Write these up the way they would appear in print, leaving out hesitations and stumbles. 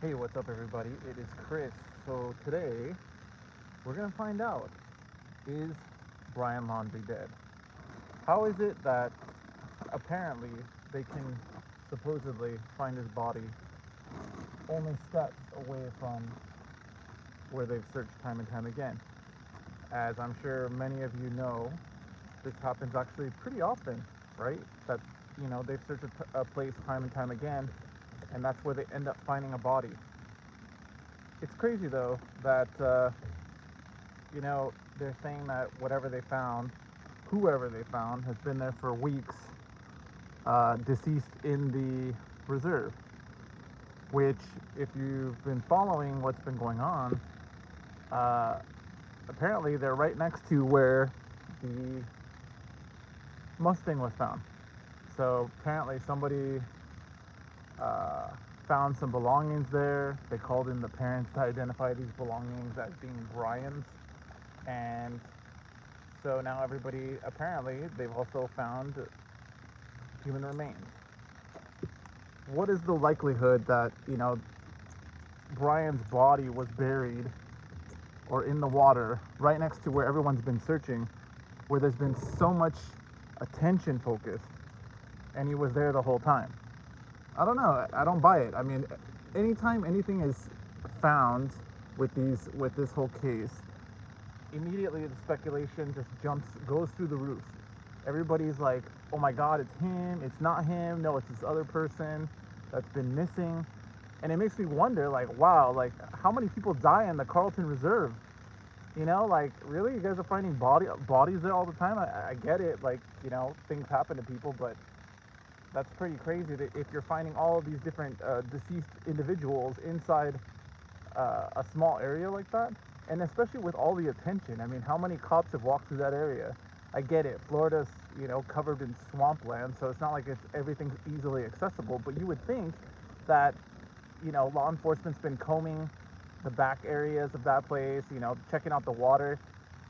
Hey, what's up, everybody? It is Chris. So today we're gonna find out, is Brian Laundrie dead? How is it that apparently they can supposedly find his body only steps away from where they've searched time and time again? As I'm sure many of you know, this happens actually pretty often, right? That they've searched a place time and time again, and that's where they end up finding a body. It's crazy though that they're saying that whatever they found, whoever they found, has been there for weeks, deceased in the reserve. Which, if you've been following what's been going on, uh, apparently they're right next to where the Mustang was found. So apparently somebody uh, found some belongings there. They called in the parents to identify these belongings as being Brian's, and so now everybody, apparently they've also found human remains. What is the likelihood that Brian's body was buried or in the water right next to where everyone's been searching, where there's been so much attention focused, and he was there the whole time? I don't know. I don't buy it. I mean, anytime anything is found with this whole case, immediately the speculation just goes through the roof. Everybody's like, oh my god, it's him, it's not him, no, it's this other person that's been missing. And it makes me wonder, like, wow, like, how many people die in the Carlton Reserve? Like, really, you guys are finding bodies there all the time? I get it, like, things happen to people, but that's pretty crazy that if you're finding all of these different deceased individuals inside a small area like that, and especially with all the attention. I mean, how many cops have walked through that area? I get it. Florida's covered in swampland, so it's not like everything's easily accessible. But you would think that law enforcement's been combing the back areas of that place, checking out the water.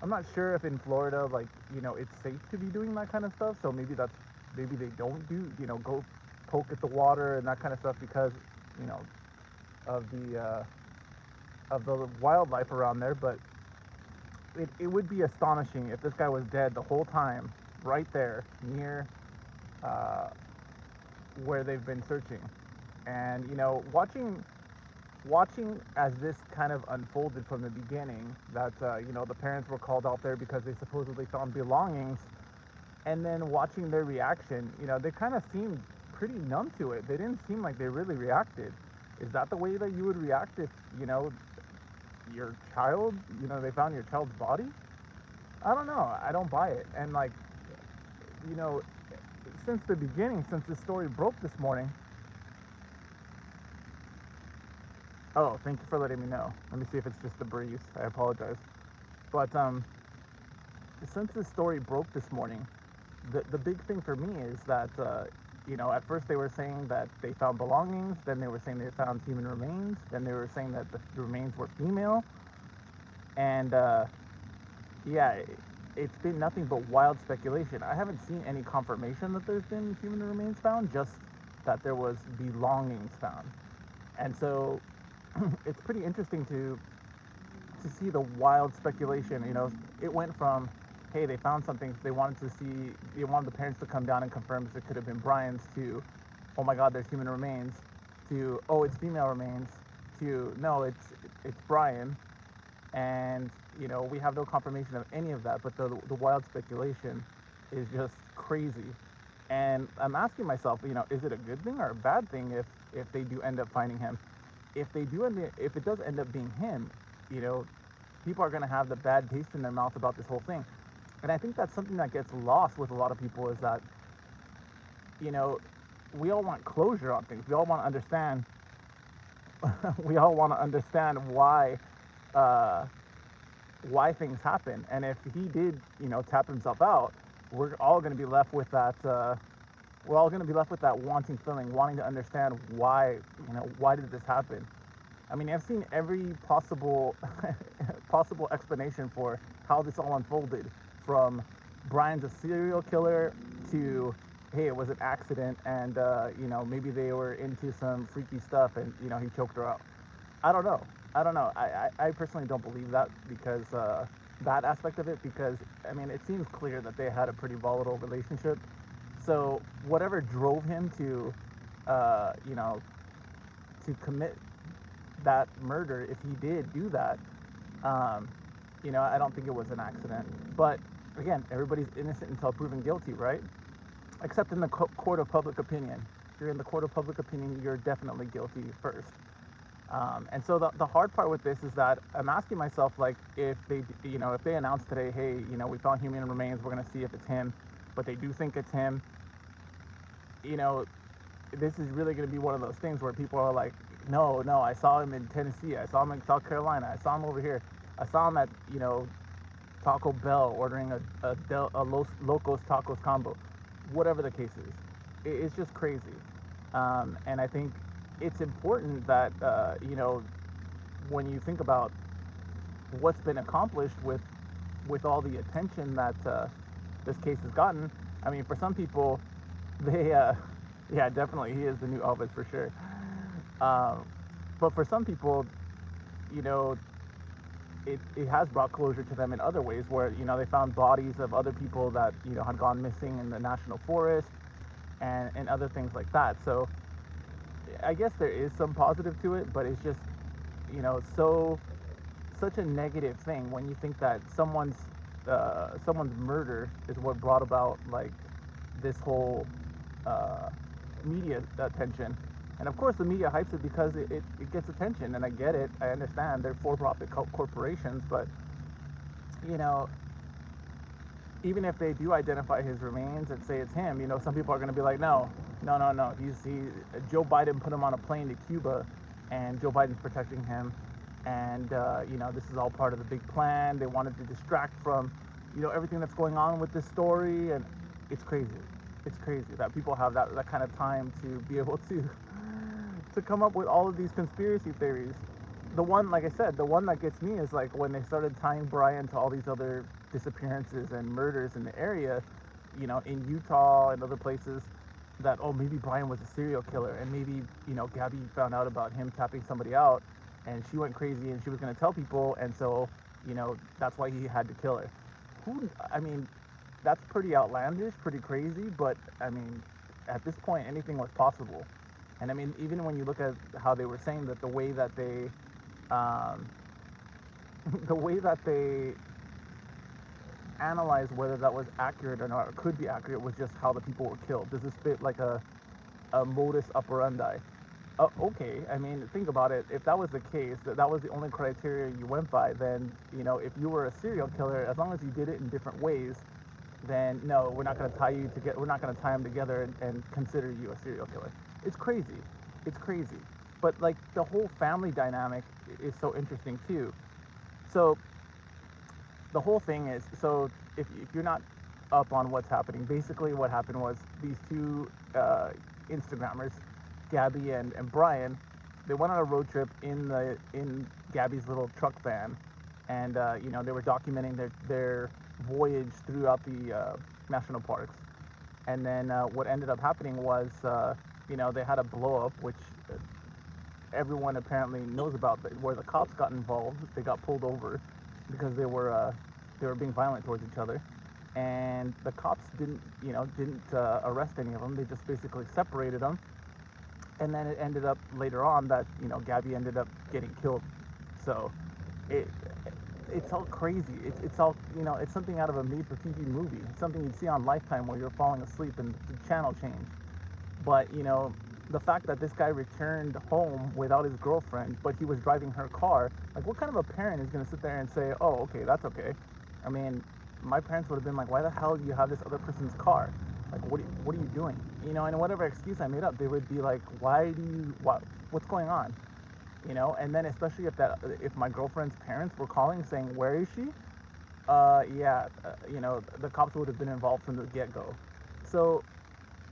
I'm not sure if in Florida, like, it's safe to be doing that kind of stuff. So maybe they don't do, go poke at the water and that kind of stuff because, you know, of the wildlife around there. But it would be astonishing if this guy was dead the whole time, right there near uh, where they've been searching. And watching as this kind of unfolded from the beginning, that the parents were called out there because they supposedly found belongings, and then watching their reaction, they kind of seemed pretty numb to it. They didn't seem like they really reacted. Is that the way that you would react if your child, they found your child's body? I don't know. I don't buy it. And like, you know, since the beginning, since this story broke this morning. Oh, thank you for letting me know. Let me see if it's just the breeze. I apologize. But since this story broke this morning, the big thing for me is that at first they were saying that they found belongings, then they were saying they found human remains, then they were saying that the remains were female, and yeah, it's been nothing but wild speculation. I haven't seen any confirmation that there's been human remains found, just that there was belongings found. And so it's pretty interesting to see the wild speculation. It went from, hey, they found something, they wanted the parents to come down and confirm if it could have been Brian's, to, oh my God, there's human remains, to, oh, it's female remains, to, no, it's Brian, and we have no confirmation of any of that. But the wild speculation is just crazy, and I'm asking myself, is it a good thing or a bad thing if they do end up finding him? If it does end up being him, you know, people are going to have the bad taste in their mouth about this whole thing. And I think that's something that gets lost with a lot of people, is that, you know, we all want closure on things. We all want to understand. We all want to understand uh, why things happen. And if he did, tap himself out, we're all going to be left with that. We're all going to be left with that wanting feeling, wanting to understand why. Why did this happen? I mean, I've seen every possible possible explanation for how this all unfolded, from Brian's a serial killer to, hey, it was an accident, and maybe they were into some freaky stuff, and he choked her out. I don't know. I don't know. I personally don't believe that because that aspect of it, because I mean it seems clear that they had a pretty volatile relationship. So whatever drove him to, you know, to commit that murder, if he did do that, um, you know, I don't think it was an accident. But again, everybody's innocent until proven guilty, right? Except in the court of public opinion. If you're in the court of public opinion, you're definitely guilty first. And so the hard part with this is that I'm asking myself, like, if they, you know, if they announce today, hey, you know, we found human remains, we're going to see if it's him, but they do think it's him, you know, this is really going to be one of those things where people are like, no, no, I saw him in Tennessee, I saw him in South Carolina, I saw him over here, I saw him at, you know, Taco Bell ordering a Locos Tacos combo, whatever the case is. It's just crazy. And I think it's important that, you know, when you think about what's been accomplished with all the attention that this case has gotten, I mean, for some people, they, yeah, definitely, he is the new Elvis for sure. Um, but for some people, you know, it has brought closure to them in other ways where, you know, they found bodies of other people that, you know, had gone missing in the national forest and other things like that. So I guess there is some positive to it, but it's just, you know, such a negative thing when you think that someone's murder is what brought about like this whole uh, media attention. And of course, the media hypes it because it gets attention, and I get it. I understand they're for-profit corporations, but you know, even if they do identify his remains and say it's him, you know, some people are going to be like, no, no, no, no. Joe Biden put him on a plane to Cuba, and Joe Biden's protecting him, and you know, this is all part of the big plan. They wanted to distract from, you know, everything that's going on with this story, and it's crazy. It's crazy that people have that kind of time to be able to come up with all of these conspiracy theories. The one, like I said, the one that gets me is like when they started tying Brian to all these other disappearances and murders in the area, you know, in Utah and other places, that, oh, maybe Brian was a serial killer, and maybe, you know, Gabby found out about him tapping somebody out, and she went crazy and she was going to tell people, and so, you know, that's why he had to kill her. I mean, that's pretty outlandish, pretty crazy, but I mean, at this point, anything was possible. And I mean, even when you look at how they were saying that the way that um, the way that they analyzed whether that was accurate or not, or could be accurate, was just how the people were killed. Does this fit like a modus operandi? Okay, I mean, think about it. If that was the case, that was the only criteria you went by, then, you know, if you were a serial killer, as long as you did it in different ways, then no, we're not going to tie you together. We're not going to tie them together and consider you a serial killer. It's crazy. It's crazy. But like the whole family dynamic is so interesting too. So the whole thing is, so if you're not up on what's happening, basically what happened was these two Instagrammers, Gabby and Brian, they went on a road trip in Gabby's little truck van, and you know, they were documenting their voyage throughout the national parks. And then what ended up happening was, you know, they had a blow up, which everyone apparently knows about, where the cops got involved. They got pulled over because they were being violent towards each other, and the cops didn't arrest any of them. They just basically separated them, and then it ended up later on that, you know, Gabby ended up getting killed. So it it's all crazy. It's all, you know, it's something out of a made-for-TV movie. It's something you'd see on Lifetime where you're falling asleep and the channel change. But, you know, the fact that this guy returned home without his girlfriend, but he was driving her car, like, what kind of a parent is going to sit there and say, oh, okay, that's okay? I mean, my parents would have been like, why the hell do you have this other person's car? Like, what are you doing? You know, and whatever excuse I made up, they would be like, what's going on? You know, and then especially if my girlfriend's parents were calling saying, where is she? Yeah, you know, the cops would have been involved from the get-go. So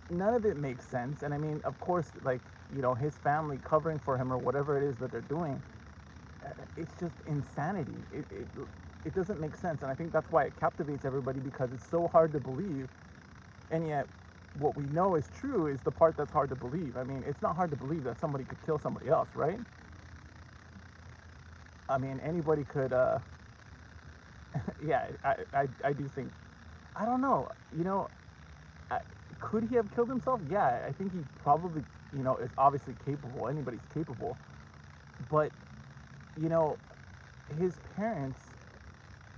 none of it makes sense. And I mean, of course, like, you know, his family covering for him or whatever it is that they're doing, it's just insanity. It doesn't make sense. And I think that's why it captivates everybody, because it's so hard to believe. And yet, what we know is true is the part that's hard to believe. I mean, it's not hard to believe that somebody could kill somebody else, right? I mean, anybody could, yeah, I do think, I don't know, you know, I, could he have killed himself? Yeah, I think he probably, is obviously capable. Anybody's capable. But, you know, his parents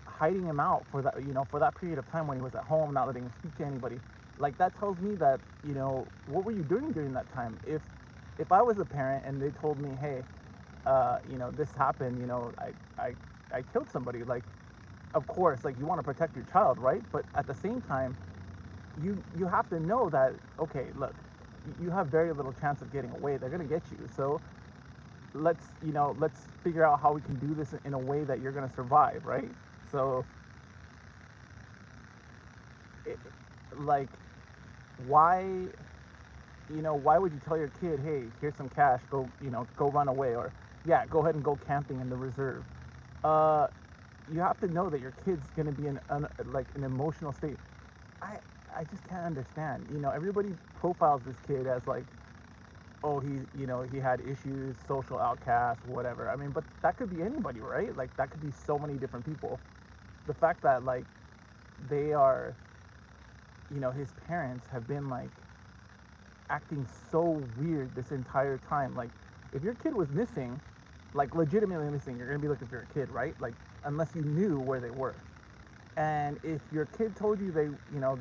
hiding him out for that, for that period of time when he was at home, not letting him speak to anybody, like that tells me that, what were you doing during that time? If I was a parent and they told me, hey, this happened, I killed somebody, like, of course, like, you want to protect your child, right? But at the same time, you have to know that, okay, look, you have very little chance of getting away. They're gonna get you. So let's figure out how we can do this in a way that you're gonna survive, right? So, it, like, why, why would you tell your kid, hey, here's some cash, go, go run away, or yeah, go ahead and go camping in the reserve. Uh, you have to know that your kid's gonna be in like an emotional state. I I just can't understand. Everybody profiles this kid as like, oh, he had issues, social outcast, whatever. I mean, but that could be anybody, right? Like, that could be so many different people. The fact that, like, they are, his parents have been like acting so weird this entire time. Like, if your kid was missing, like legitimately missing, you're gonna be looking for your kid, right? Like, unless you knew where they were. And if your kid told you they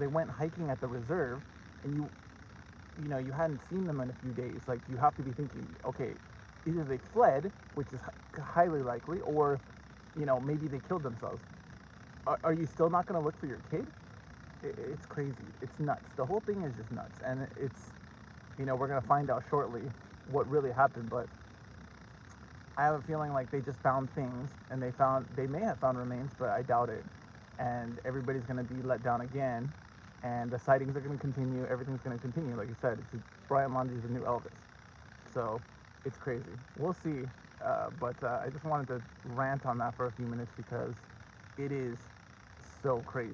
went hiking at the reserve, and you hadn't seen them in a few days, like, you have to be thinking, okay, either they fled, which is highly likely, or maybe they killed themselves. Are you still not going to look for your kid? It's crazy. It's nuts. The whole thing is just nuts, and we're going to find out shortly what really happened. But I have a feeling like they just found things, and they may have found remains, but I doubt it. And everybody's going to be let down again, and the sightings are going to continue. Everything's going to continue. Like you said, Brian Laundrie's the new Elvis. So it's crazy. We'll see. But I just wanted to rant on that for a few minutes because it is so crazy.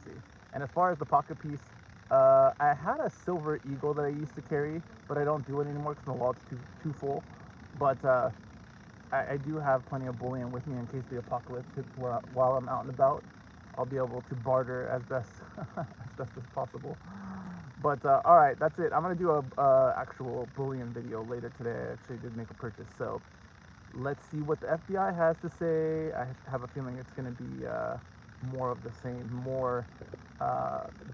And as far as the pocket piece, I had a silver eagle that I used to carry, but I don't do it anymore because my wallet's too full. But I do have plenty of bullion with me in case the apocalypse hits while I'm out and about. I'll be able to barter as best as possible. But all right, that's it. I'm gonna do a actual bullion video later today. I actually did make a purchase, so let's see what the FBI has to say. I have a feeling it's gonna be more of the same, more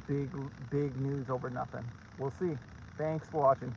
big news over nothing. We'll see. Thanks for watching.